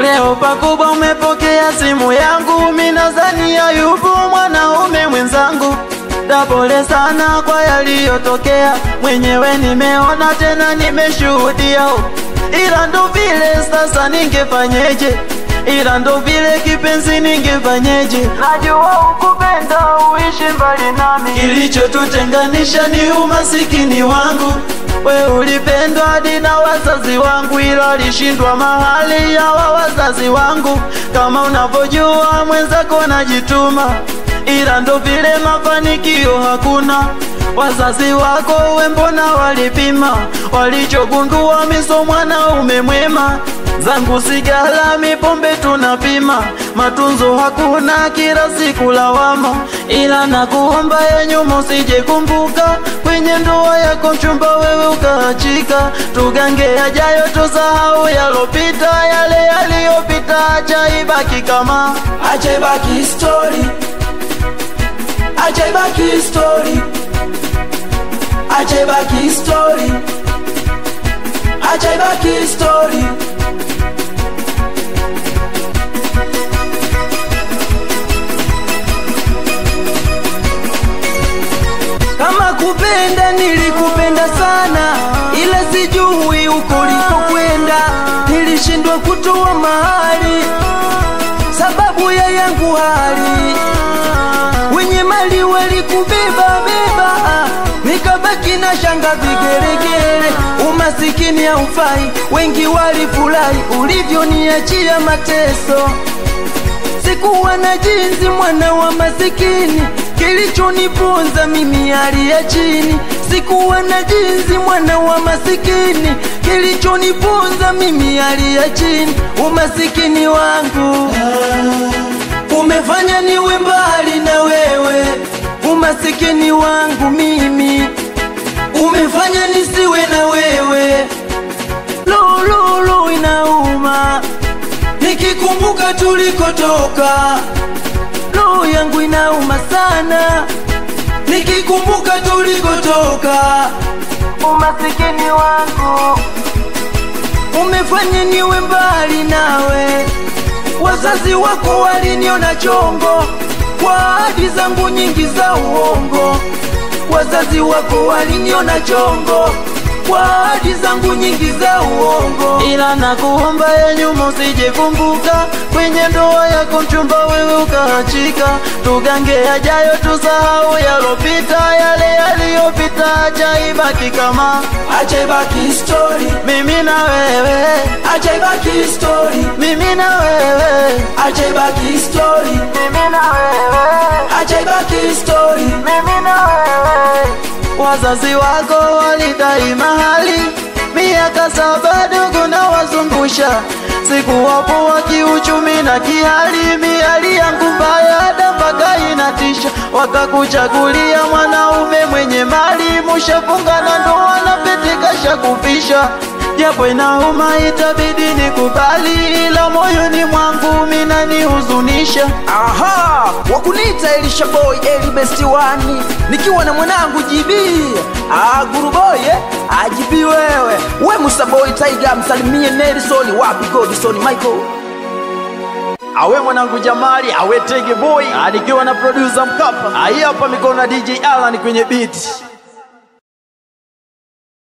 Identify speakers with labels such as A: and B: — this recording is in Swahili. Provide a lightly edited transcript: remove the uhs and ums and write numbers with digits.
A: Leo pakubwa umepokea simu yangu, minazani ya yupo mwanaume mwenzangu. Pole sana kwa yaliyotokea, mwenyewe nimeona tena nimeshuhudia. Ila ndo vile sasa ningefanyeje, ila ndo vile kipenzi ningefanyeje. Najua ukupenda uishi mbali nami, kilichotutenganisha ni umasikini wangu. We ulipendwa hadi na wazazi wangu, ila alishindwa mahali ya wazazi wangu. Kama unavyojua mwenzako najituma, ila ndo vile mafanikio hakuna. Wazazi wako we mbona walipima, walichogundua miso mwanaume mwema. Zangu sigara mipombe tunapima, matunzo hakuna kila siku lawama. Ila nakuomba ya nyuma usije kumbuka, kwenye ndoa yako mchumba wewe ukaachika. Tugange yajayo tusahau yalopita, yale yaliyopita acha ibaki kama,
B: acha ibaki story, acha ibaki story, acha ibaki story, acha ibaki story. Kama kupenda nilikupenda sana, ila sijui uko ulikokwenda. Nilishindwa kutoa mahali sababu ya yangu hali, wenye mali walikubeba beba, nikabaki na shanga vigeregere. Umasikini haufai, wengi walifurahi ulivyoniachia mateso. Sikuwa na jinsi mwana wa masikini, kilichoniponza mimi hali ya chini. Sikuwa na jinsi mwana wa masikini, kilichoniponza mimi hali ya chini. Umasikini wangu umefanya niwe mbali na wewe. Umasikini wangu mimi umefanya nisiwe na wewe. Lo inauma nikikumbuka tulikotoka. Roho yangu inauma sana nikikumbuka tulikotoka. Umasikini wangu umefanya niwe mbali nawe. Wazazi wako waliniona chongo kwa ahadi zangu nyingi za uongo. Wazazi wako waliniona chongo kwa ahadi zangu nyingi za uongo.
A: Ila nakuomba ya nyuma usije kumbuka, kwenye ndoa yako mchumba wewe ukaachika. Tugange yajayo tusahau yalopita, yale yaliyopita acha ibaki kama,
B: acha ibaki story,
A: mimi na wewe.
B: Acha ibaki story,
A: mimi na wewe.
B: Acha ibaki story,
A: mimi na wewe.
B: Acha ibaki story,
A: mimi na wewe. Wazazi wako walidai mahali, miaka 7 dogo na wazungusha. Sikuwapo wa kiuchumi na kihali, miali yangu mbaya mpaka inatisha. Wakakuchagulia mwanaume mwenye mali, mushafunga na ndoa na pete kasha kufisha. Japo inauma itabidi nikubali, ila moyoni mwangu mina nihuzunisha.
B: Aha, wakunita Elisha boy Eli besti wani, nikiwa na mwanangu GB Guru boy GB wewe. We Musa boy Tiger msalimie Nelson, wapi Godson Michael.
A: Awe mwanangu Jamali, awe Tege boy, alikiwa na producer Mkapa. Hapa mikono na DJ Alan kwenye beat.